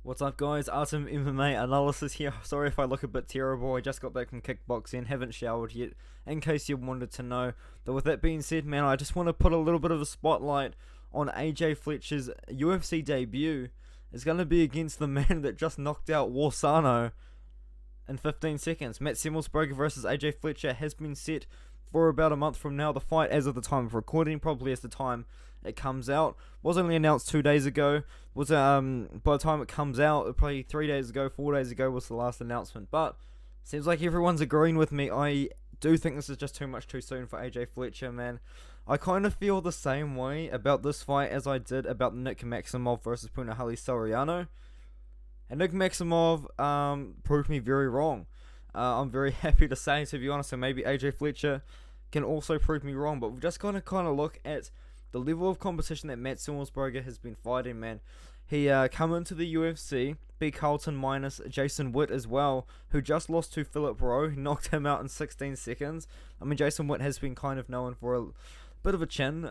What's up guys, Artem MMA Analysis here. Sorry if I look a bit terrible, I just got back from kickboxing, haven't showered yet, in case you wanted to know. But with that being said, man, I just want to put a little bit of a spotlight on AJ Fletcher's UFC debut. It's going to be against the man that just knocked out Warsano in 15 seconds. Matt Semelsberger versus AJ Fletcher has been set for about a month from now. The fight, as of the time of recording, probably as the time it comes out, was only announced 2 days ago. By the time it comes out, probably 3 days ago, 4 days ago was the last announcement. But seems like everyone's agreeing with me. I do think this is just too much too soon for AJ Fletcher, man. I kind of feel the same way about this fight as I did about Nick Maximov versus Punahele Soriano. And Nick Maximov proved me very wrong. I'm very happy to say, to be honest, and maybe AJ Fletcher can also prove me wrong. But we've just got to kind of look at the level of competition that Matt Semelsberger has been fighting, man. He come into the UFC, beat Carlton minus Jason Witt as well, who just lost to Philip Rowe, knocked him out in 16 seconds. I mean, Jason Witt has been kind of known for a bit of a chin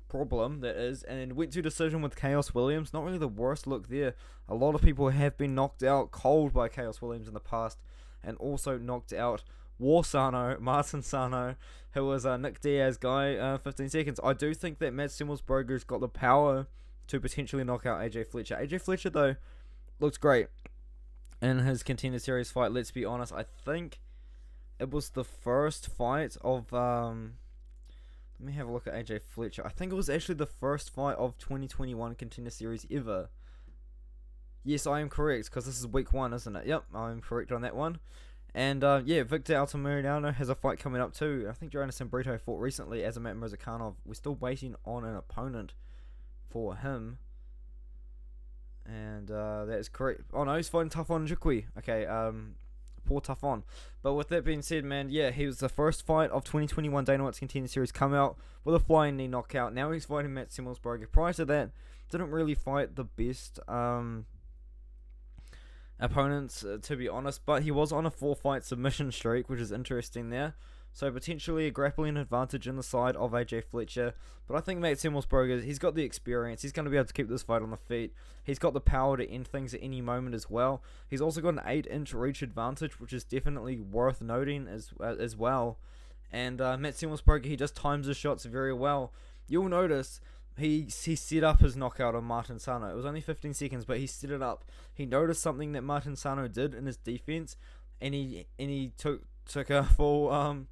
problem, that is, and went to decision with Chaos Williams. Not really the worst look there. A lot of people have been knocked out cold by Chaos Williams in the past, and also knocked out Martin Sano, who was a Nick Diaz guy, 15 seconds. I do think that Matt Semelsberger's got the power to potentially knock out AJ Fletcher. AJ Fletcher, though, looks great in his Contender Series fight. Let's be honest, I think it was the first fight of, let me have a look at AJ Fletcher. I think it was actually the first fight of 2021 Contender Series ever. Yes, I am correct, because this is week 1, isn't it? Yep, I'm correct on that one. And yeah, Victor Altamirano has a fight coming up too. I think Jonas Brito fought recently as Azamat Murzakanov. We're still waiting on an opponent for him. And that is correct. Oh no, he's fighting Tafon Njukwi. Okay, poor Tafon. But with that being said, man, yeah, he was the first fight of 2021 Dana White's Contender Series come out with a flying knee knockout. Now he's fighting Matt Semelsberger. Prior to that, didn't really fight the best opponents, to be honest, but he was on a 4-fight submission streak, which is interesting there. So potentially a grappling advantage in the side of AJ Fletcher. But I think Matt Semelsberger, he's got the experience. He's going to be able to keep this fight on the feet. He's got the power to end things at any moment as well. He's also got an 8-inch reach advantage, which is definitely worth noting as well. And Matt Semelsberger, he just times his shots very well. You'll notice he set up his knockout on Martin Sano. It was only 15 seconds, but he set it up. He noticed something that Martin Sano did in his defense, and he took a full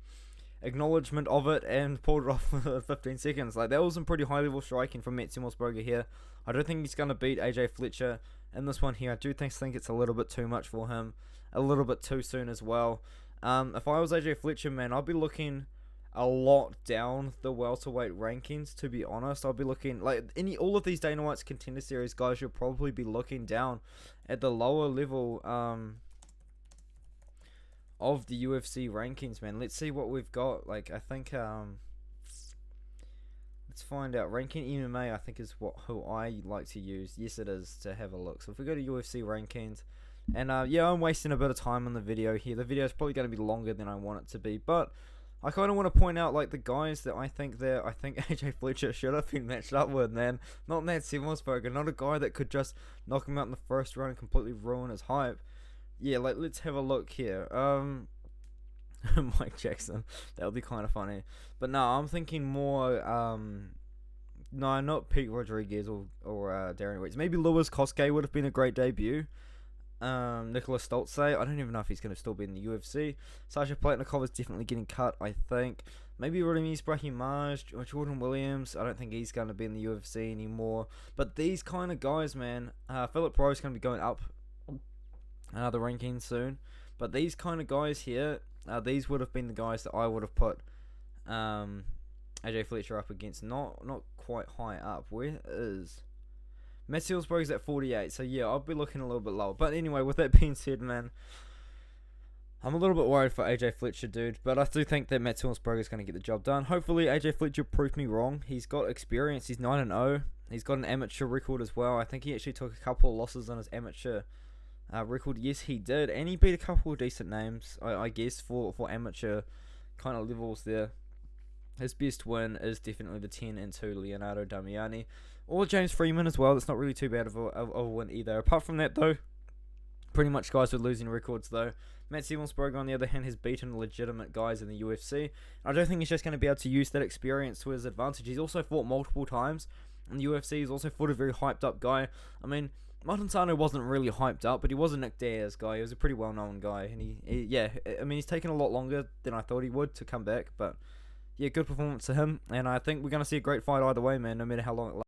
acknowledgement of it and pulled it off in 15 seconds. Like, that was some pretty high level striking from Matt Semelsberger here. I don't think he's going to beat AJ Fletcher in this one here. I do think it's a little bit too much for him, a little bit too soon as well. If I was AJ Fletcher, man, I'd be looking a lot down the welterweight rankings, to be honest. I'll be looking like all of these Dana White's Contender Series guys should probably be looking down at the lower level of the UFC rankings, man. Let's see what we've got. Like, I think let's find out. Ranking MMA, I think, is who I like to use. Yes, it is, to have a look. So if we go to UFC rankings, and yeah, I'm wasting a bit of time on the video here. The video is probably going to be longer than I want it to be, but I kind of want to point out, like, the guys that I think AJ Fletcher should have been matched up with, man. Not Matt Semelsberger, not a guy that could just knock him out in the first round and completely ruin his hype. Yeah, like, let's have a look here. Mike Jackson, that would be kind of funny. But no, I'm thinking more, no, not Pete Rodriguez or Darren Weeks. Maybe Lewis Koskei would have been a great debut. Nicholas Stoltze, I don't even know if he's going to still be in the UFC. Sasha Platnikov is definitely getting cut, I think. Maybe Ramiz Brahimaj or Jordan Williams. I don't think he's going to be in the UFC anymore. But these kind of guys, man, Philip Rowe is going to be going up the rankings soon. But these kind of guys here, these would have been the guys that I would have put AJ Fletcher up against. Not quite high up. Where is Matt Semelsberger's at 48, so yeah, I'll be looking a little bit lower. But anyway, with that being said, man, I'm a little bit worried for AJ Fletcher, dude. But I do think that Matt Semelsberger's going to get the job done. Hopefully, AJ Fletcher proved me wrong. He's got experience. He's 9-0. He's got an amateur record as well. I think he actually took a couple of losses on his amateur record. Yes, he did. And he beat a couple of decent names, I guess, for amateur kind of levels there. His best win is definitely the 10-2 Leonardo Damiani. Or James Freeman as well. That's not really too bad of a win either. Apart from that, though, pretty much guys with losing records, though. Matt Semelsberger, on the other hand, has beaten legitimate guys in the UFC. I don't think he's just going to be able to use that experience to his advantage. He's also fought multiple times in the UFC. He's also fought a very hyped up guy. I mean, Martin Sano wasn't really hyped up, but he was a Nick Diaz guy. He was a pretty well-known guy. And he's taken a lot longer than I thought he would to come back. But yeah, good performance to him. And I think we're going to see a great fight either way, man, no matter how long it lasts.